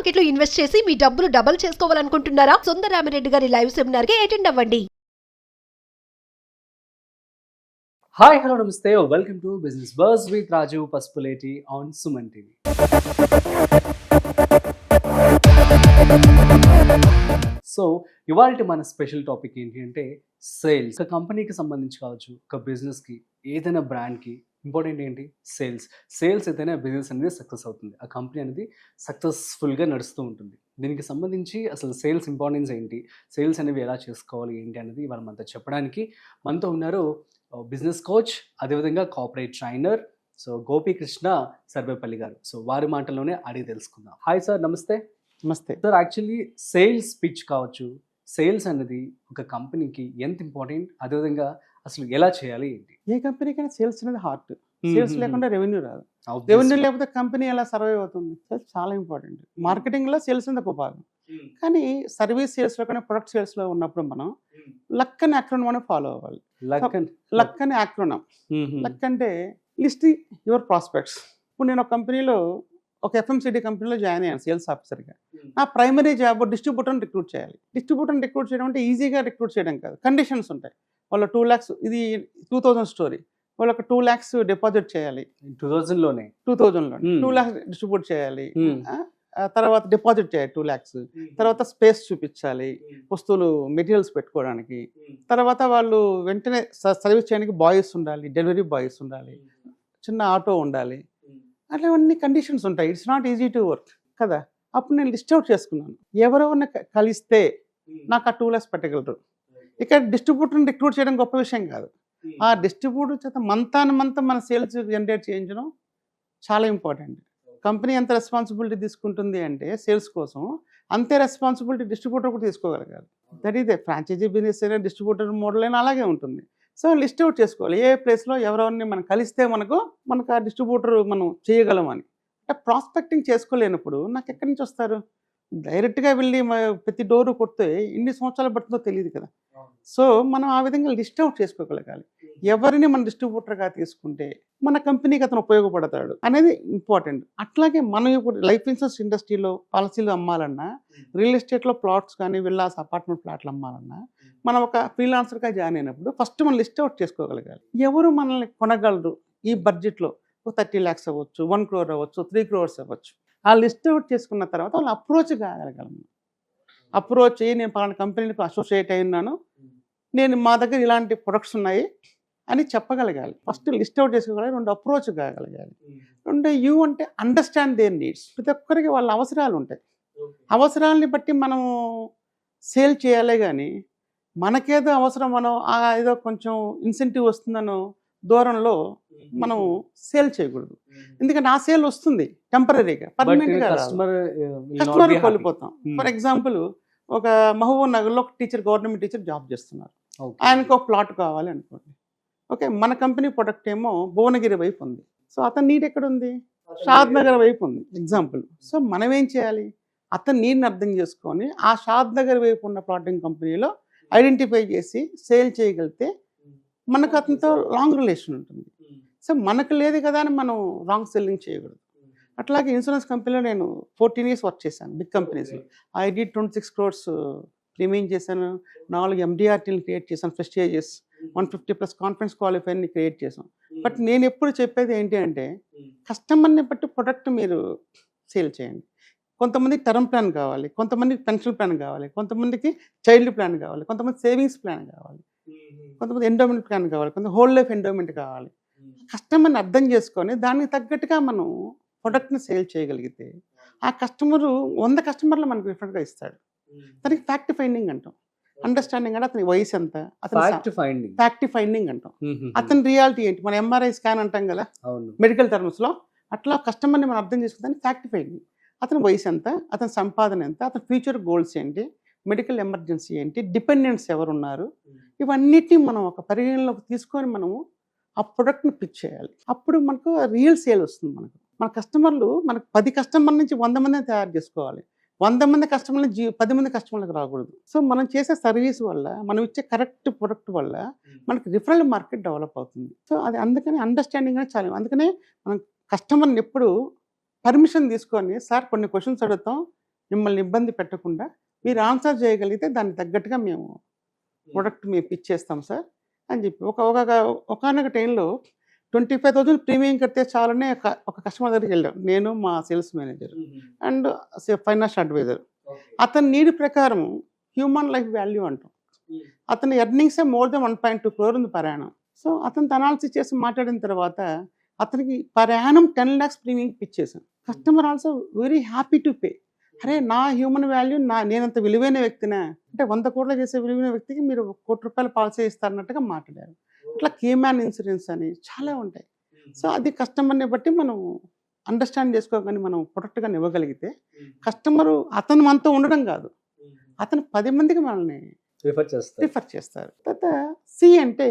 Market లో invest చేసి మీ డబ్బులు డబుల్ చేసుకోవాలనుకుంటున్నారా? సుందరరామిరెడ్డి గారి లైవ్ సెమినార్ కి అటెండ్ అవ్వండి. హాయ్ హలో నమస్తే welcome to business boss with Rajeev Pasupuleti on Suman TV. So ఇవాళ మన స్పెషల్ టాపిక్ ఏంటి అంటే సేల్స్. ఒక కంపెనీకి సంబంధించి కావచ్చు, ఒక బిజినెస్కి, ఏదైనా బ్రాండ్కి ఇంపార్టెంట్ ఏంటి? సేల్స్ అయితేనే బిజినెస్ అనేది సక్సెస్ అవుతుంది, ఆ కంపెనీ అనేది సక్సెస్ఫుల్గా నడుస్తూ ఉంటుంది. దీనికి సంబంధించి అసలు సేల్స్ ఇంపార్టెన్స్ ఏంటి, సేల్స్ అనేవి ఎలా చేసుకోవాలి ఏంటి అనేది ఇవాళ మనతో చెప్పడానికి మనతో ఉన్నారు బిజినెస్ కోచ్, అదేవిధంగా కార్పొరేట్ ట్రైనర్ గోపీకృష్ణ సర్వేపల్లి గారు. సో వారి మాటల్లోనే అడిగి తెలుసుకుందాం. హాయ్ సార్, నమస్తే. నమస్తే సార్, యాక్చువల్లీ సేల్స్ పిచ్ కావచ్చు, సేల్స్ అనేది ఒక కంపెనీకి ఎంత ఇంపార్టెంట్, అదేవిధంగా అసలు ఎలా చేయాలి ఏంటి? ఏ కంపెనీకైనా సేల్స్ అనేది హార్ట్. సేల్స్ లేకుండా రెవెన్యూ రాదు. రెవెన్యూ లేకపోతే కంపెనీ ఎలా సర్వైవ్ అవుతుంది? సేల్స్ చాలా ఇంపార్టెంట్. మార్కెటింగ్ లో సేల్స్ అనేది ఒక భాగం, కానీ సర్వీస్ సేల్స్ లో కానీ ప్రొడక్ట్ సేల్స్ లో ఉన్నప్పుడు మనం లక్ అనే యాక్రోనిమ్ మనం ఫాలో అవ్వాలి. లక్ అనే యాక్రోనిమ్. లక్ అంటే లిస్ట్ యువర్ ప్రాస్పెక్ట్స్. ఇప్పుడు నేను ఒక కంపెనీలో, ఒక FMCD కంపెనీలో జాయిన్ అయ్యాను సేల్స్ ఆఫీసర్గా. నా ప్రైమరీ జాబ్ డిస్ట్రిబ్యూటర్ని రిక్రూట్ చేయాలి. డిస్ట్రిబ్యూటర్ని రిక్రూట్ చేయడం అంటే ఈజీగా రిక్రూట్ చేయడం కాదు, కండిషన్స్ ఉంటాయి. వాళ్ళ 2 lakhs, ఇది 2000 స్టోరీ, వాళ్ళకి 2 lakhs డిపాజిట్ చేయాలి. 2000లోనే 2 lakhs డిస్ట్రిబ్యూట్ చేయాలి. తర్వాత డిపాజిట్ చేయాలి 2 lakhs. తర్వాత స్పేస్ చూపించాలి, వస్తువులు మెటీరియల్స్ పెట్టుకోవడానికి. తర్వాత వాళ్ళు వెంటనే సర్వీస్ చేయడానికి బాయ్స్ ఉండాలి, డెలివరీ బాయ్స్ ఉండాలి, చిన్న ఆటో ఉండాలి. అట్లా అన్ని కండిషన్స్ ఉంటాయి. It's not easy to work కదా. అప్పుడు నేను లిస్ట్ అవుట్ చేసుకున్నాను, ఎవరెవరిని కలిస్తే నాకు ఆ 2 lakhs పెట్టగలరు. ఇక్కడ డిస్ట్రిబ్యూటర్ని రిక్రూట్ చేయడం గొప్ప విషయం కాదు. ఆ డిస్ట్రిబ్యూటర్ చేత మంత్ మన సేల్స్ జనరేట్ చేయించడం చాలా ఇంపార్టెంట్. కంపెనీ ఎంత రెస్పాన్సిబిలిటీ తీసుకుంటుంది అంటే సేల్స్ కోసం, అంతే రెస్పాన్సిబిలిటీ డిస్ట్రిబ్యూటర్ కూడా తీసుకోగలగాలి. దట్ ఈస్ ఫ్రాంచైజీ బిజినెస్ అయినా డిస్ట్రిబ్యూటర్ మోడల్ అయినా అలాగే ఉంటుంది. సో లిస్ట్ అవుట్ చేసుకోవాలి, ఏ ప్లేస్లో ఎవరెవరిని మనం కలిస్తే మనకు ఆ డిస్ట్రిబ్యూటర్ మనం చేయగలమని. అంటే ప్రాస్పెక్టింగ్ చేసుకోలేనప్పుడు నాకు ఎక్కడి నుంచి వస్తారు? డైరెక్ట్గా వెళ్ళి ప్రతి డోరు కొడితే ఎన్ని సంవత్సరాలు పడుతుందో తెలియదు కదా. సో మనం ఆ విధంగా లిస్ట్ అవుట్ చేసుకోగలగాలి. ఎవరిని మన డిస్ట్రిబ్యూటర్గా తీసుకుంటే మన కంపెనీకి అతను ఉపయోగపడతాడు అనేది ఇంపార్టెంట్. అట్లాగే మనం ఇప్పుడు లైఫ్ ఇన్సూరెన్స్ ఇండస్ట్రీలో పాలసీలు అమ్మాలన్నా, రియల్ ఎస్టేట్లో ప్లాట్స్ కానీ విల్లాస్ అపార్ట్మెంట్ ప్లాట్లు అమ్మాలన్నా, మనం ఒక ఫ్రీలాన్సర్గా జాయిన్ అయినప్పుడు ఫస్ట్ మనం లిస్ట్ అవుట్ చేసుకోగలగాలి. ఎవరు మనల్ని కొనగలరు ఈ బడ్జెట్లో? 30 lakhs అవ్వచ్చు, 1 crore అవ్వచ్చు, 3 crores అవ్వచ్చు. ఆ లిస్ట్ అవుట్ చేసుకున్న తర్వాత వాళ్ళు అప్రోచ్ కాగలగలము. అప్రోచ్ అయ్యి, నేను పలానా కంపెనీకి అసోసియేట్ అయి ఉన్నాను, నేను మా దగ్గర ఇలాంటి ప్రొడక్ట్స్ ఉన్నాయి అని చెప్పగలగాలి. ఫస్ట్ లిస్ట్ అవుట్ చేసుకోగలగాలి. 2 అప్రోచ్ కాగలగాలి. 2 యూ అంటే అండర్స్టాండ్ దేర్ నీడ్స్. ప్రతి ఒక్కరికి వాళ్ళ అవసరాలు ఉంటాయి. అవసరాలని బట్టి మనం సేల్ చేయాలి, కానీ మనకేదో అవసరం మనం ఏదో కొంచెం ఇన్సెంటివ్ వస్తుందనో దూరంలో మనం సేల్ చేయకూడదు. ఎందుకంటే ఆ సేల్ వస్తుంది టెంపరీగా, పర్మనెంట్గా కస్టమర్ కోల్పోతాం. ఫర్ ఎగ్జాంపుల్, ఒక మహబూబ్ నగర్లో ఒక టీచర్, గవర్నమెంట్ టీచర్ జాబ్ చేస్తున్నారు. ఆయనకు ఒక ప్లాట్ కావాలి అనుకోండి. ఓకే, మన కంపెనీ ప్రొడక్ట్ ఏమో భువనగిరి వైపు ఉంది. సో అతని నీడ్ ఎక్కడ ఉంది? షాద్ నగర్ వైపు ఉంది ఎగ్జాంపుల్. సో మనం ఏం చేయాలి? అతని నీడ్ని అర్థం చేసుకొని ఆ షాద్ నగర్ వైపు ఉన్న ప్లాటింగ్ కంపెనీలో ఐడెంటిఫై చేసి సేల్ చేయగలిగితే మనకు అతనితో లాంగ్ రిలేషన్ ఉంటుంది. సో మనకు లేదు కదా అని మనం రాంగ్ సెల్లింగ్ చేయకూడదు. అట్లాగే ఇన్సూరెన్స్ కంపెనీలో నేను 14 years వర్క్ చేశాను, బిగ్ కంపెనీస్లో. ఐ డి 26 crores ప్రీమియం చేశాను, 4 MDRTలు క్రియేట్ చేశాను, ప్రెస్టీజియస్ 150+ కాన్ఫరెన్స్ క్వాలిఫైర్ని క్రియేట్ చేశాను. బట్ నేను ఎప్పుడు చెప్పేది ఏంటి అంటే, కస్టమర్ని బట్టి ప్రొడక్ట్ మీరు సేల్ చేయండి. కొంతమందికి టర్మ్ ప్లాన్ కావాలి, కొంతమందికి పెన్షన్ ప్లాన్ కావాలి, కొంతమందికి చైల్డ్ ప్లాన్ కావాలి, కొంతమంది సేవింగ్స్ ప్లాన్ కావాలి, కొంతమంది ఎండోమెంట్ ప్లాన్ కావాలి, కొంతమంది హోల్ లైఫ్ ఎండోమెంట్ కావాలి. కస్టమర్ని అర్థం చేసుకొని దానికి తగ్గట్టుగా మనం ప్రొడక్ట్ని సేల్ చేయగలిగితే ఆ కస్టమరు 100 customers మనకు డిఫరెంట్గా ఇస్తాడు. దానికి ఫ్యాక్ట్ ఫైండింగ్ అంటాం. అండర్స్టాండింగ్ అంటే అతని వయసు ఎంత, ఫ్యాక్ట్ ఫైండింగ్ అంటాం. అతని రియాలిటీ ఏంటి, మన MRI స్కాన్ అంటాం కదా మెడికల్ టర్మ్స్లో. అట్లా కస్టమర్ని మనం అర్థం చేసుకుంటే ఫ్యాక్ట్ ఫైండింగ్. అతని వయసు ఎంత, అతని సంపాదన ఎంత, అతని ఫ్యూచర్ గోల్స్ ఏంటి, మెడికల్ ఎమర్జెన్సీ ఏంటి, డిపెండెంట్స్ ఎవరున్నారు, ఇవన్నిటిని మనం ఒక పరిగణలోకి తీసుకొని మనము ఆ ప్రొడక్ట్ని పిచ్ చేయాలి. అప్పుడు మనకు రియల్ సేల్ వస్తుంది. మన కస్టమర్లు, మనకు 10 customers నుంచి 100 మందిని తయారు చేసుకోవాలి. 100 మంది కస్టమర్లు 10 మంది కస్టమర్లకు రాకూడదు. సో మనం చేసే సర్వీస్ వల్ల, మనం ఇచ్చే కరెక్ట్ ప్రొడక్ట్ వల్ల మనకి రిఫరల్ మార్కెట్ డెవలప్ అవుతుంది. సో అది అందుకని అండర్స్టాండింగ్ అనేది చాలా. అందుకనే మనం కస్టమర్ని ఎప్పుడు పర్మిషన్ తీసుకొని, సార్ కొన్ని క్వశ్చన్స్ అడుగుతాం, మిమ్మల్ని ఇబ్బంది పెట్టకుండా మీరు ఆన్సర్ చేయగలిగితే దానికి తగ్గట్టుగా మేము ప్రొడక్ట్ మేము పిచ్ చేస్తాం సార్ అని చెప్పి ఒకనొక టైంలో 25,000 ప్రీమియం కడితే చాలనే ఒక కస్టమర్ దగ్గరికి వెళ్ళాం, నేను మా sales manager and financial adviser. అతని నీడి ప్రకారం హ్యూమన్ లైఫ్ వాల్యూ అంటాం, అతని ఎర్నింగ్సే మోర్ దెన్ 1.2 crore ఉంది పర్ యానం. సో అతను అనాలిసిస్ చేసి మాట్లాడిన తర్వాత అతనికి per annum 10 lakhs premium pitch చేశాను. Customer also very happy to pay. అరే నా హ్యూమన్ వాల్యూ నేనంత విలువైన వ్యక్తినా అంటే 100 కోట్లు చేసే విలువైన వ్యక్తికి మీరు 1 కోటి రూపాయల పాలసీ ఇస్తారన్నట్టుగా మాట్లాడారు. అట్లా కేమ్యాన్ ఇన్సూరెన్స్ అని చాలా ఉంటాయి. సో అది కస్టమర్ని బట్టి మనం అండర్స్టాండ్ చేసుకోగానే మనం ప్రొడక్ట్గా ఇవ్వగలిగితే కస్టమరు అతను మనతో ఉండడం కాదు, అతను 10 మందికి మనల్ని రిఫర్ చేస్తారు. తర్వాత సి అంటే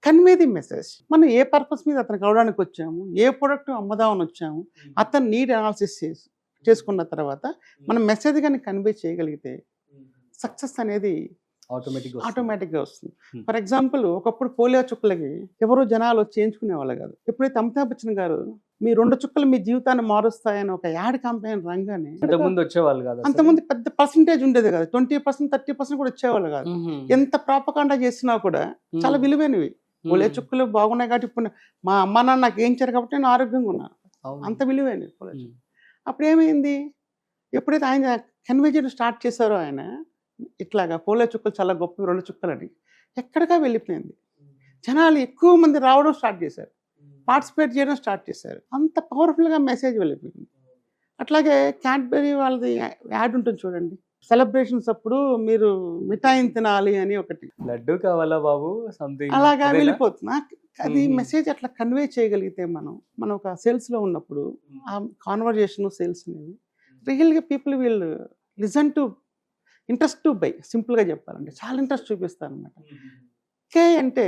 కన్వే ది మెసేజ్. మనం ఏ పర్పస్ మీద అతనికి అవడానికి వచ్చాము, ఏ ప్రొడక్ట్ అమ్మదామని వచ్చాము, అతను నీడ్ అనాలిసిస్ చేసుకున్న తర్వాత మనం మెసేజ్ కానీ కన్వే చేయగలిగితే సక్సెస్ అనేది ఆటోమేటిక్గా వస్తుంది. ఫర్ ఎగ్జాంపుల్ ఒకప్పుడు పోలియో చుక్కలకి ఎవరు జనాలు చేయించుకునే వాళ్ళు కాదు. ఎప్పుడైతే అమితాబ్ బచ్చన్ గారు మీ 2 చుక్కలు మీ జీవితాన్ని మారుస్తాయని ఒక యాడ్ క్యాంపెయిన్ రంగానే అంతకుముందు పెద్ద పర్సంటేజ్ ఉండేది కాదు, 20%, 30% కూడా వచ్చేవాళ్ళు కాదు. ఎంత ప్రాపకాండా చేసినా కూడా చాలా విలువైనవి. పోలియో చుక్కలు బాగున్నాయి కాబట్టి ఇప్పుడు మా అమ్మ నాన్న నాకు వేయించారు కాబట్టి నేను ఆరోగ్యంగా ఉన్నాను, అంత విలువైనవి పోలియో చుక్కలు. అప్పుడు ఏమైంది, ఎప్పుడైతే ఆయన కన్వే చేయడం స్టార్ట్ చేశారో ఆయన ఇట్లాగా పోలియో చుక్కలు చాలా గొప్ప 2 చుక్కలని ఎక్కడికా వెళ్ళిపోయింది. జనాలు ఎక్కువ మంది రావడం స్టార్ట్ చేశారు, పార్టిసిపేట్ చేయడం స్టార్ట్ చేశారు. అంత పవర్ఫుల్గా మెసేజ్ వెళ్ళిపోయింది. అట్లాగే క్యాడ్బరీ వాళ్ళది యాడ్ ఉంటుంది చూడండి, సెలబ్రేషన్స్ అప్పుడు మీరు మిఠాయిని తినాలి అని ఒకటి, లడ్డు కావాలా బాబు సంథింగ్ అలాగా వెళ్ళిపోతుంది. అది మెసేజ్ అట్లా కన్వే చేయగలిగితే మనం ఒక సేల్స్లో ఉన్నప్పుడు ఆ కాన్వర్జేషన్ సేల్స్ అనేవి రియల్గా people will listen to interest to buy. సింపుల్గా చెప్పాలంటే చాలా ఇంట్రెస్ట్ చూపిస్తారు అనమాట. కే అంటే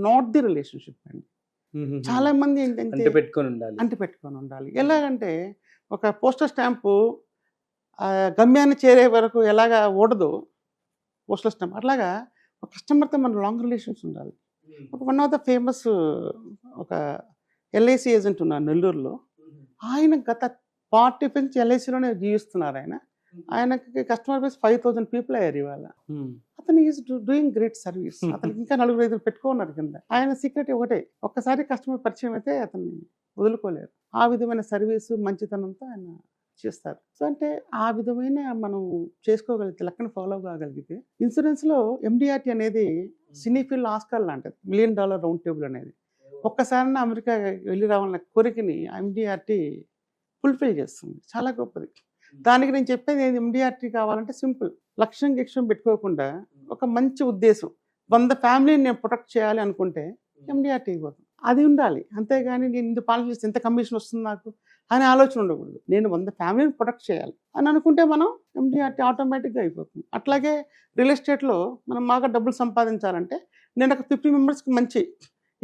నాట్ ది రిలేషన్షిప్ అండి. చాలా మంది ఏంటంటే అంటి పెట్టుకొని ఉండాలి. ఎలాగంటే ఒక పోస్టల్ స్టాంపు గమ్యాన్ని చేరే వరకు ఎలాగా ఓడదు పోస్టల్ స్టాంప్, అట్లాగా ఒక కస్టమర్తో మన లాంగ్ రిలేషన్స్ ఉండాలి. ఒక వన్ ఆఫ్ ద ఫేమస్ ఒక ఎల్ఐసి ఏజెంట్ ఉన్నారు నెల్లూరులో. ఆయన గత 40 నుంచి ఎల్ఐసిలోనే జీవిస్తున్నారు. ఆయనకి కస్టమర్ బేస్ 5,000 పీపుల్ అయ్యారు ఇవాళ. అతను ఈజ్ డూయింగ్ గ్రేట్ సర్వీస్. అతనికి ఇంకా 4-5 పెట్టుకున్నారు కింద. ఆయన సీక్రెట్ ఒకటే, ఒక్కసారి కస్టమర్ పరిచయం అయితే అతన్ని వదులుకోలేరు. ఆ విధమైన సర్వీసు మంచితనంతో ఆయన చేస్తారు. సో అంటే ఆ విధమైన మనం చేసుకోగలిగితే, లెక్కను ఫాలో కాగలిగితే, ఇన్సూరెన్స్లో MDRT అనేది సినీఫిల్ ఆస్కార్ లాంటిది, $1 million రౌండ్ టేబుల్ అనేది. ఒక్కసారి అమెరికా వెళ్ళి రావాలన్న కోరికని MDRT ఫుల్ఫిల్ చేస్తుంది, చాలా గొప్పది. దానికి నేను చెప్పేది MDRT కావాలంటే సింపుల్, లక్ష్యం పెట్టుకోకుండా ఒక మంచి ఉద్దేశం, 100 ఫ్యామిలీని నేను ప్రొటెక్ట్ చేయాలి అనుకుంటే MDRT ఇవ్వదు, అది ఉండాలి. అంతేగాని నేను ఇంత పాలన చేస్తే ఎంత కమిషన్ వస్తుంది నాకు అనే ఆలోచన ఉండకూడదు. నేను 100 ఫ్యామిలీని ప్రొటెక్ట్ చేయాలి అని అనుకుంటే మనం MDRT ఆటోమేటిక్గా అయిపోతుంది. అట్లాగే రియల్ ఎస్టేట్లో మనం బాగా డబ్బులు సంపాదించాలంటే నేను ఒక 50 మెంబర్స్కి మంచి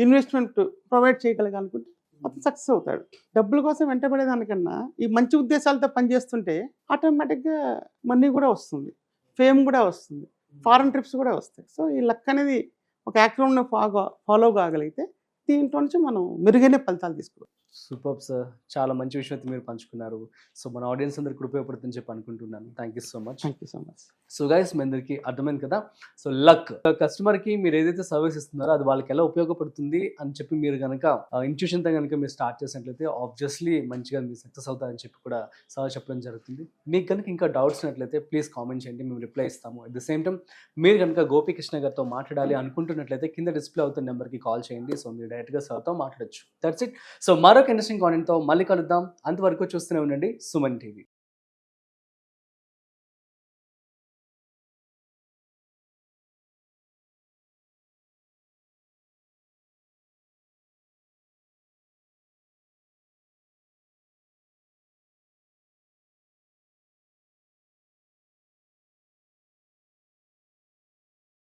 ఇన్వెస్ట్మెంట్ ప్రొవైడ్ చేయగలగాలనుకుంటే అతను సక్సెస్ అవుతాడు. డబ్బుల కోసం వెంటబడేదానికన్నా ఈ మంచి ఉద్దేశాలతో పనిచేస్తుంటే ఆటోమేటిక్గా మనీ కూడా వస్తుంది, ఫేమ్ కూడా వస్తుంది, ఫారెన్ ట్రిప్స్ కూడా వస్తాయి. సో ఈ లక్ అనేది ఒక యాక్టివ్ని ఫాలో కాగలిగితే దీంట్లో నుంచి మనం మెరుగైన ఫలితాలు తీసుకోవాలి. సూపర్ సార్, చాలా మంచి విషయం అయితే మీరు పంచుకున్నారు. సో మన ఆడియన్స్ అందరికి ఉపయోగపడుతుందని చెప్పి అనుకుంటున్నాను. Thank you so much. So guys, మీ అందరికీ అర్థమైంది కదా. సో లక్, కస్టమర్కి మీరు ఏదైతే సర్వీస్ ఇస్తున్నారో అది వాళ్ళకి ఎలా ఉపయోగపడుతుంది అని చెప్పి మీరు కనుక ఇంట్యూషన్తో కనుక మీరు స్టార్ట్ చేసినట్లయితే ఆబ్వియస్లీ మంచిగా మీరు సక్సెస్ అవుతారని చెప్పి కూడా సార్ చెప్పడం జరుగుతుంది. మీకు కనుక ఇంకా డౌట్స్ ఉన్నట్లయితే ప్లీజ్ కామెంట్ చేయండి, మేము రిప్లై ఇస్తాము. అట్ ద సేమ్ టైం మీరు కనుక గోపీకృష్ణ గారితో మాట్లాడాలి అనుకుంటున్నట్లయితే కింద డిస్ప్లే అవుతున్న నెంబర్కి కాల్ చేయండి. సో మీరు డైరెక్ట్గా సార్తో మాట్లాడచ్చు. That's it. సో మరొక ఇంట్రెస్టింగ్ కాంటెంట్తో మళ్ళీ కలుద్దాం. అంతవరకు చూస్తూనే ఉండండి సుమన్ టీవీ.